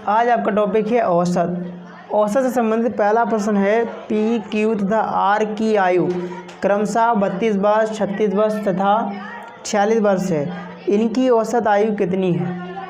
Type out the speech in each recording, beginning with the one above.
आज आपका टॉपिक है औसत। औसत से संबंधित पहला प्रश्न है पी, क्यू तथा आर की आयु क्रमशः 32 वर्ष, 36 वर्ष तथा 46 वर्ष है। इनकी औसत आयु कितनी है?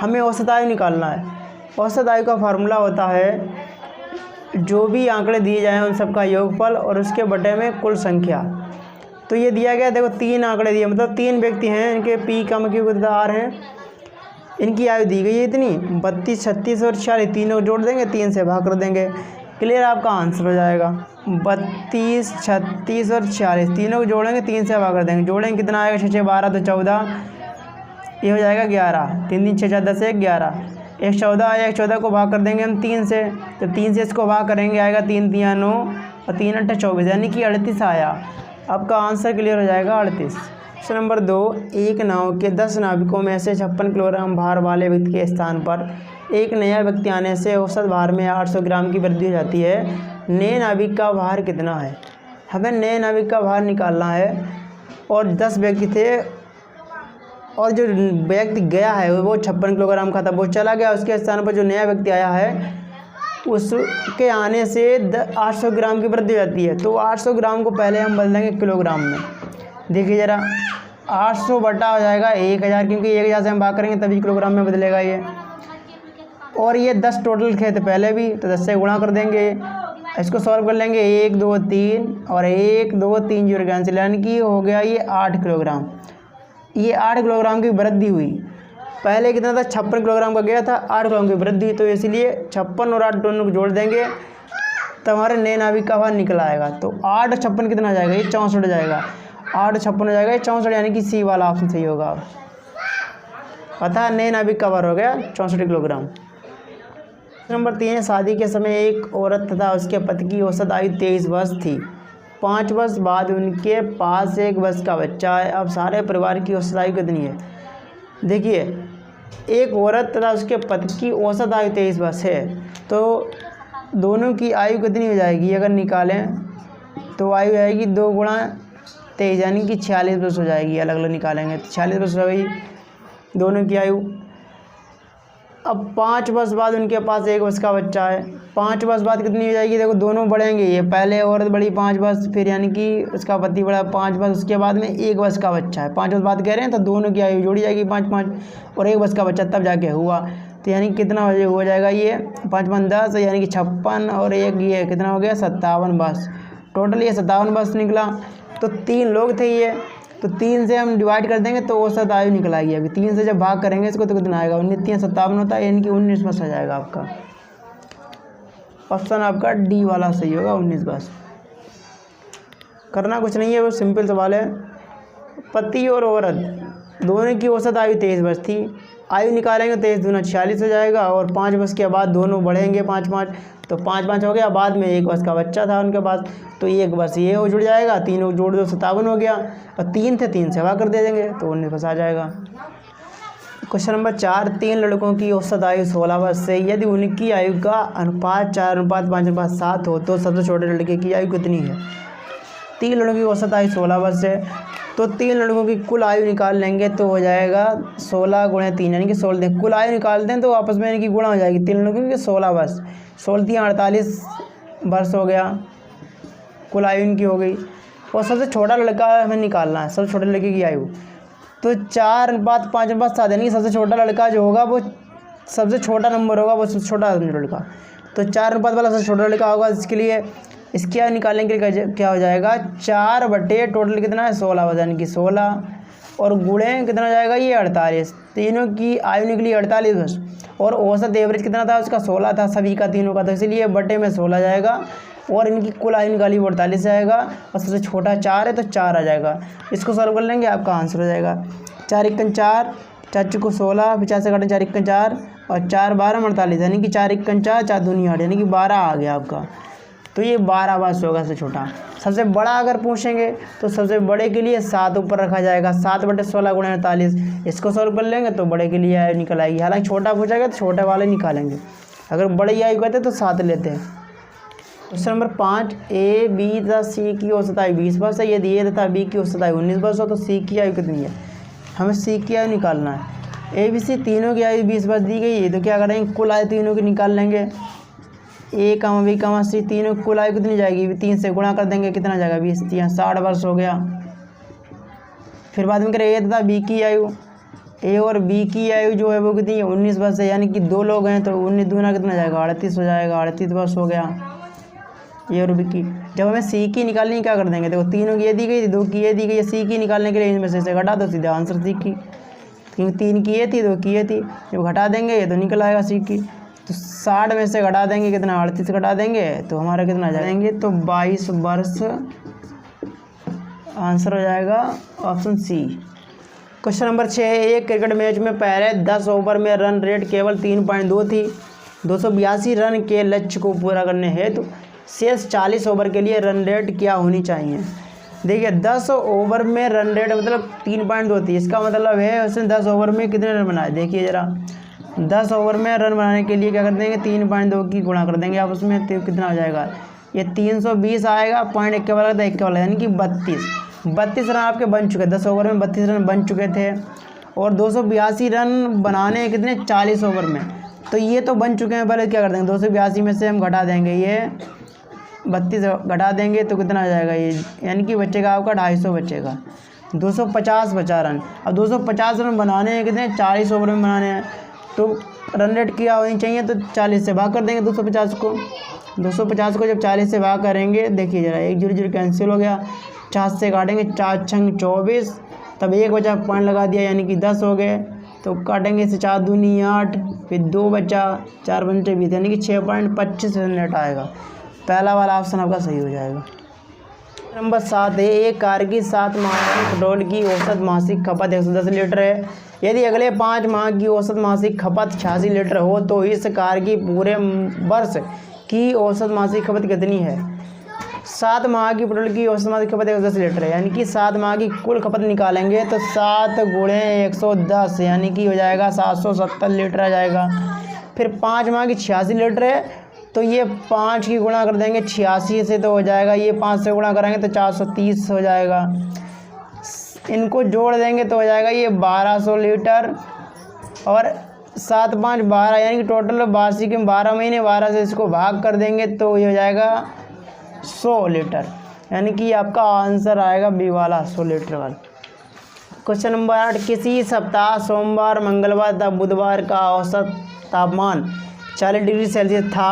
हमें औसत आयु निकालना है। औसत आयु का फार्मूला होता है जो भी आंकड़े दिए जाएं उन सबका योगफल और उसके बटे में कुल संख्या। तो ये दिया गया, देखो 3 आंकड़े दिए, मतलब 3 व्यक्ति हैं, इनके पी, क्यू तथा आर हैं। इनकी आयु दी गई है इतनी 32, 36 और 46, तीनों जोड़ देंगे, 3 से भाग कर देंगे, क्लियर आपका आंसर हो जाएगा। 32, 36 और 46 तीनों को जोड़ेंगे, 3 से भाग कर देंगे, जोड़ेंगे कितना आएगा, 6 6 12 तो 14, ये हो जाएगा 11, 3 3 6 4 10 1 11, एक 14 आया, एक 14 को भाग कर देंगे हम 3 से, तो 3 से इसको भाग करेंगे, आएगा 3 3 9 और 3 8 24, यानी कि 38 आया। आपका आंसर क्लियर हो जाएगा 38। क्वेश्चन नंबर 2, एक नाव के 10 नाविकों में से 56 किलोग्राम भार वाले व्यक्ति के स्थान पर एक नया व्यक्ति आने से औसत भार में 800 ग्राम की वृद्धि हो जाती है। नए नाविक का भार कितना है? हमें नए नाविक का भार निकालना है। और 10 व्यक्ति थे और जो व्यक्ति गया है वो 56 किलोग्राम का था, वो चला गया, उसके स्थान पर जो नया व्यक्ति आया है उसके आने से 800 ग्राम की वृद्धि हो जाती है। तो 800 ग्राम को पहले हम बदलेंगे किलोग्राम में। देखिए ज़रा, 800 बटा हो जाएगा 1000, क्योंकि 1000 से हम भाग करेंगे तभी किलोग्राम में बदलेगा ये। और ये 10 टोटल थे तो पहले भी, तो 10 से गुणा कर देंगे, इसको सॉल्व कर लेंगे, 1 2 3 और 1 2 3 जीरो कैंसिल, यानी कि हो गया ये 8 किलोग्राम। ये 8 किलोग्राम की वृद्धि हुई। पहले कितना था? 56 किलोग्राम का गया था, 8 किलोग्राम की वृद्धि, तो इसलिए 56 और 8 दोनों को जोड़ देंगे तो हमारे नए नाविक का भार निकल आएगा। तो 8 और 56 कितना हो जाएगा? ये 64 हो जाएगा, 8 और 56 हो जाएगा, ये 64, यानी कि सी वाला ऑप्शन सही होगा। पता है नए नाविक का भार हो गया 64 किलोग्राम। नंबर 3, शादी के समय एक औरत तथा उसके पति की औसत आयु 23 वर्ष थी। 5 वर्ष बाद उनके पास 1 वर्ष का बच्चा है। अब सारे परिवार की औसत आयु कितनी है? देखिए, एक औरत तथा उसके पति की औसत आयु 23 वर्ष है, तो दोनों की आयु कितनी हो जाएगी? अगर निकालें तो आयु आएगी 2 गुणा 23, यानी कि 46 वर्ष हो जाएगी। अलग अलग निकालेंगे तो 46 वर्ष हो गई दोनों की आयु। अब 5 वर्ष बाद उनके पास 1 वर्ष का बच्चा है। 5 वर्ष बाद कितनी हो जाएगी? देखो दोनों बढ़ेंगे, ये पहले औरत बढ़ी 5 वर्ष, फिर यानी कि उसका पति बढ़ा 5 वर्ष, उसके बाद में 1 वर्ष का बच्चा है। 5 वर्ष बाद कह रहे हैं तो दोनों की आयु जोड़ी जाएगी 5 5 और 1 वर्ष का बच्चा तब जाके हुआ, तो यानी कितना हो जाएगा ये 5 5 10, यानी कि 56 और 1 ये कितना हो गया 57 वर्ष। टोटल ये 57 वर्ष निकला। तो 3 लोग थे ये, तो 3 से हम डिवाइड कर देंगे तो औसत आयु निकल आएगी। अभी 3 से जब भाग करेंगे इसको तो कितना आएगा? 19 3 57 होता है, यानी कि 19 वर्ष आ जाएगा आपका। ऑप्शन आपका डी वाला सही होगा, 19 वर्ष। करना कुछ नहीं है, वो सिंपल सवाल है। पति और औरत दोनों की औसत आयु 23 वर्ष थी। आयु निकालेंगे 23 दूना 46 हो जाएगा, और 5 वर्ष के बाद दोनों बढ़ेंगे 5 5, तो 5 5 हो गया। बाद में 1 वर्ष का बच्चा था उनके पास, तो 1 वर्ष ये हो जुड़ जाएगा, तीनों जोड़ दो 57 हो गया, और 3 थे 3 से भाग कर दे देंगे तो 19 वर्ष आ जाएगा। क्वेश्चन नंबर 4, 3 लड़कों की औसत आयु 16 वर्ष से यदि उनकी आयु का अनुपात 4:5:7 हो तो सबसे छोटे लड़के की आयु कितनी है? 3 लड़कों की औसत आयु 16 वर्ष है, तो 3 लड़कों की कुल आयु निकाल लेंगे तो हो जाएगा 16 × 3, यानी कि 16। कुल आयु निकालते हैं तो आपस में यानी कि गुणा हो जाएगी। 3 लड़कों की 16 वर्ष, 16 3 48 वर्ष हो गया, कुल आयु इनकी हो गई। और सबसे छोटा लड़का हमें निकालना है, सबसे छोटे लड़के की आयु, तो 4:5:7, यानी कि सबसे छोटा लड़का जो होगा वो सबसे छोटा नंबर होगा, वो सबसे छोटा लड़का, तो 4 वाला सबसे छोटा लड़का होगा। इसके लिए इसकी आयु निकालने के लिए क्या हो जाएगा? 4 बटे टोटल कितना है 16, यानी कि 16 और गुणे कितना हो जाएगा ये 48। तीनों की आयु निकली 48 वर्ष, और औसत एवरेज कितना था उसका 16 था सभी का, तीनों का, तो इसलिए बटे में 16 जाएगा, और इनकी कुल आयु निकाली 48 आएगा, और सबसे छोटा 4 है तो 4 आ जाएगा। इसको सॉल्व कर लेंगे, आपका आंसर हो जाएगा 4 1 4, 4 चौको 16, 50 से काटें 4 1 4 और 4 12 48, यानी कि 4 1 4, 4 दूनी 8, यानी कि 12 आ गया आपका। तो ये 12 वर्ष होगा सबसे छोटा। सबसे बड़ा अगर पूछेंगे तो सबसे बड़े के लिए 7 ऊपर रखा जाएगा, 7 बटे 16 गुणे 48। इसको सॉल्व कर लेंगे तो बड़े के लिए आयु निकल आएगी। हालांकि छोटा पूछेगा तो छोटे वाले निकालेंगे, अगर बड़े आयु कहते तो 7 लेते हैं। क्वेश्चन नंबर 5, ए बी तथा सी की औसत आयु 20 वर्ष है। यदि ए तथा बी की औसत आयु 19 वर्ष हो तो सी की आयु कितनी है? हमें सी की आयु निकालना है। ABC तीनों की आयु 20 वर्ष दी गई है, तो क्या करेंगे कुल आयु तीनों की निकाल लेंगे। A, B, C तीनों की कुल आयु कितनी जाएगी, 3 से गुणा कर देंगे, कितना जाएगा 20, 60 वर्ष हो गया। फिर बाद में करें A तथा B की आयु, A और B की आयु जो है वो कितनी है 19 वर्ष है, यानी कि 2 लोग हैं तो 19 दूना कितना जाएगा 38 हो जाएगा, 38 वर्ष हो गया A और B की। जब हमें C की निकालनी क्या कर देंगे, देखो तीनों की ये दी गई थी, 2 की ये दी गई है, C की निकालने के लिए इनमें से घटा दो, सीधा आंसर C की, क्योंकि 3 की ये थी 2 की ये थी, जब घटा देंगे ये तो निकल आएगा C की। तो 60 में से घटा देंगे कितना 38 घटा देंगे तो हमारा कितना जाएंगे, तो 22 वर्ष आंसर हो जाएगा ऑप्शन सी। क्वेश्चन नंबर 6, एक क्रिकेट मैच में पहले 10 ओवर में रन रेट केवल 3.2 थी। 282 रन के लक्ष्य को पूरा करने हेतु शेष 40 ओवर के लिए रन रेट क्या होनी चाहिए। देखिए 10 ओवर में रन रेट मतलब 3.2 थी, इसका मतलब है उसने 10 ओवर में कितने रन बनाए। देखिए ज़रा 10 ओवर में रन बनाने के लिए क्या कर देंगे 3.2 की गुणा कर देंगे आप उसमें, तो कितना हो जाएगा ये 320 आएगा, पॉइंट एक के वाला एक के वाला, यानी कि 32 रन आपके बन चुके, 10 ओवर में 32 रन बन चुके थे। और 282 रन बनाने कितने 40 ओवर में, तो ये तो बन चुके हैं। पहले क्या कर देंगे 282 में से हम घटा देंगे, ये 32 घटा देंगे तो कितना आ जाएगा ये, यानी कि बचेगा आपका 250 बचेगा, 250 बचा रन। अब 250 रन बनाने हैं कितने 40 ओवर में बनाने हैं, तो रन रेट क्या होनी चाहिए, तो 40 से भाग कर देंगे 250 को। 250 को जब 40 से भाग करेंगे, देखिए ज़रा 1 0 कैंसिल हो गया, 4 से काटेंगे 4 छंग 24, तब 1 बचा पॉइंट लगा दिया यानी कि 10 हो गए, तो काटेंगे इसे 4 दूनी 8, फिर 2 बचा 4 बचे 20, यानी कि 6.25 रन रेट आएगा। पहला वाला ऑप्शन आपका सही हो जाएगा। नंबर 7 है, एक कार की 7 माह की पेट्रोल की औसत मासिक खपत 110 लीटर है। यदि अगले 5 माह की औसत मासिक खपत 86 लीटर हो तो इस कार की पूरे वर्ष की औसत मासिक खपत कितनी है। 7 माह की पेट्रोल की औसत मासिक खपत 110 लीटर है, यानी कि 7 माह की कुल खपत निकालेंगे तो 7 गुणे 110 यानी कि हो जाएगा 770 लीटर आ जाएगा। फिर 5 माह की 86 लीटर है, तो ये 5 की गुणा कर देंगे 86 से तो हो जाएगा, ये 5 से गुणा करेंगे तो 430 हो जाएगा, इनको जोड़ देंगे तो हो जाएगा ये 1200 लीटर। और 7 5 12 यानी कि टोटल 82 के 12 महीने, 12 से इसको भाग कर देंगे तो ये हो जाएगा 100 लीटर, यानी कि आपका आंसर आएगा बी वाला 100 लीटर वाला। क्वेश्चन नंबर 8, किसी सप्ताह सोमवार मंगलवार तथा बुधवार का औसत तापमान 40 डिग्री सेल्सियस था।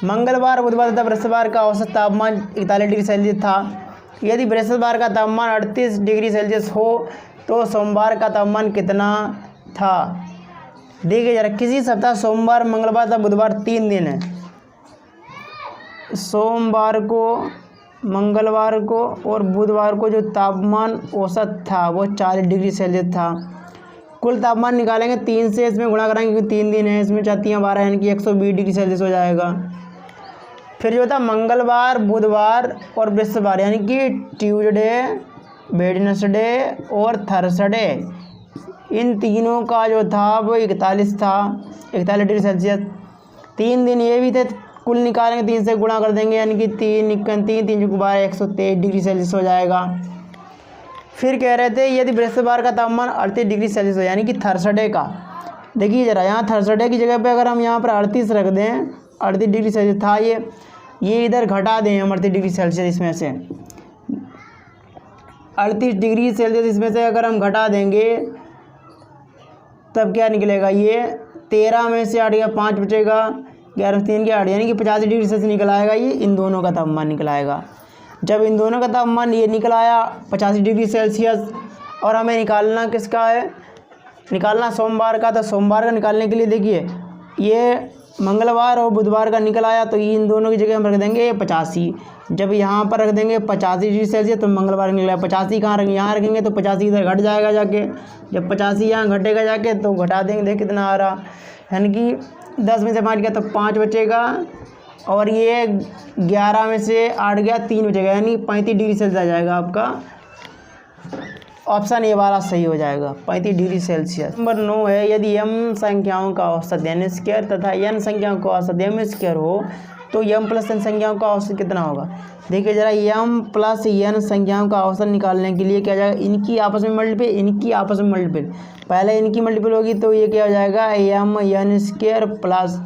मंगलवार बुधवार तथा बृहस्पतिवार का औसत तापमान 41 डिग्री सेल्सियस था। यदि बृहस्पतिवार का तापमान 38 डिग्री सेल्सियस हो तो सोमवार का तापमान कितना था। देखिए जरा, किसी सप्ताह सोमवार मंगलवार तथा बुधवार 3 दिन है, सोमवार को मंगलवार को और बुधवार को जो तापमान औसत था वो 40 डिग्री सेल्सियस था। कुल तापमान निकालेंगे 3 से इसमें गुणा करेंगे क्योंकि 3 दिन है, इसमें 4 3 12 यानी कि 120 डिग्री सेल्सियस हो जाएगा। फिर जो था मंगलवार बुधवार और बृहस्पतिवार यानी कि ट्यूसडे वेडनेसडे और थर्सडे, इन तीनों का जो था वो 41 था, 41 डिग्री सेल्सियस। 3 दिन ये भी थे, कुल निकालेंगे 3 से गुणा कर देंगे यानी कि 3 3 12 123 डिग्री सेल्सियस हो जाएगा। फिर कह रहे थे यदि बृहस्पतिवार का तापमान 38 डिग्री सेल्सियस हो यानी कि थर्सडे का, देखिए ज़रा यहाँ थर्सडे की जगह पे अगर हम यहाँ पर 38 रख दें, 38 डिग्री सेल्सियस था ये इधर घटा दें हम 38 डिग्री सेल्सियस, इसमें से 38 डिग्री सेल्सियस इसमें से अगर हम घटा देंगे तब क्या निकलेगा, ये 13 में से 8 गया 5 बचेगा, 11 3 के 8 यानी कि 85 डिग्री सेल्सियस निकल आएगा। ये इन दोनों का तापमान निकल आएगा। जब इन दोनों का तापमान ये निकल आया 85 डिग्री सेल्सियस, और हमें निकालना किसका है, निकालना सोमवार का, तो सोमवार का निकालने के लिए देखिए ये मंगलवार और बुधवार का निकल आया तो इन दोनों की जगह हम रख देंगे 85। जब यहाँ पर रख देंगे 85 डिग्री सेल्सियस तो मंगलवार निकला, 85 कहाँ रखेंगे, यहाँ रखेंगे तो 85 इधर घट जाएगा जाके, जब 85 यहाँ घटेगा जाके तो घटा देंगे, देख कितना आ रहा, यानी कि 10 में से 5 गया तो 5 बचेगा, और ये 11 में से 8 गया 3 बचेगा, यानी 35 डिग्री सेल्सियस आ जाएगा आपका ऑप्शन ए वाला सही हो जाएगा, 35 डिग्री सेल्सियस। नंबर 9 है, यदि m संख्याओं का औसत n स्क्वायर तथा n संख्याओं का औसत m स्क्वायर हो तो m प्लस n संख्याओं का औसत कितना होगा। देखिए ज़रा, m प्लस n संख्याओं का औसत निकालने के लिए क्या जाएगा, इनकी आपस में मल्टीपल, इनकी आपस में मल्टीपल। पहले इनकी मल्टीपल होगी तो ये क्या हो जाएगा, m n स्क्वायर प्लस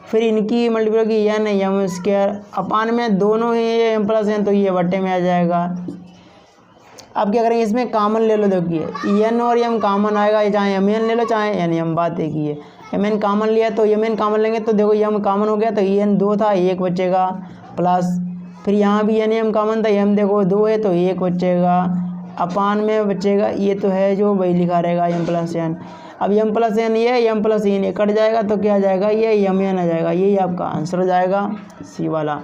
फिर इनकी मल्टीपल होगी n m स्क्वायर अपान में दोनों ही m प्लस n, तो ये बट्टे में आ जाएगा। अब क्या करेंगे, इसमें कॉमन ले लो। देखिए n और m कॉमन आएगा, चाहे m n ले लो चाहे n m, बात एक ही है। m n कॉमन लिया तो m n कॉमन लेंगे तो देखो m कॉमन हो गया तो n 2 था 1 बचेगा प्लस फिर यहाँ भी n m कॉमन था, m देखो 2 है तो 1 बचेगा अपान में बचेगा, ये तो है जो वही लिखा रहेगा m प्लस n। अब m प्लस n ये m प्लस n ये कट जाएगा तो क्या आ जाएगा, ये m n आ जाएगा। यही आपका आंसर हो जाएगा सी वाला।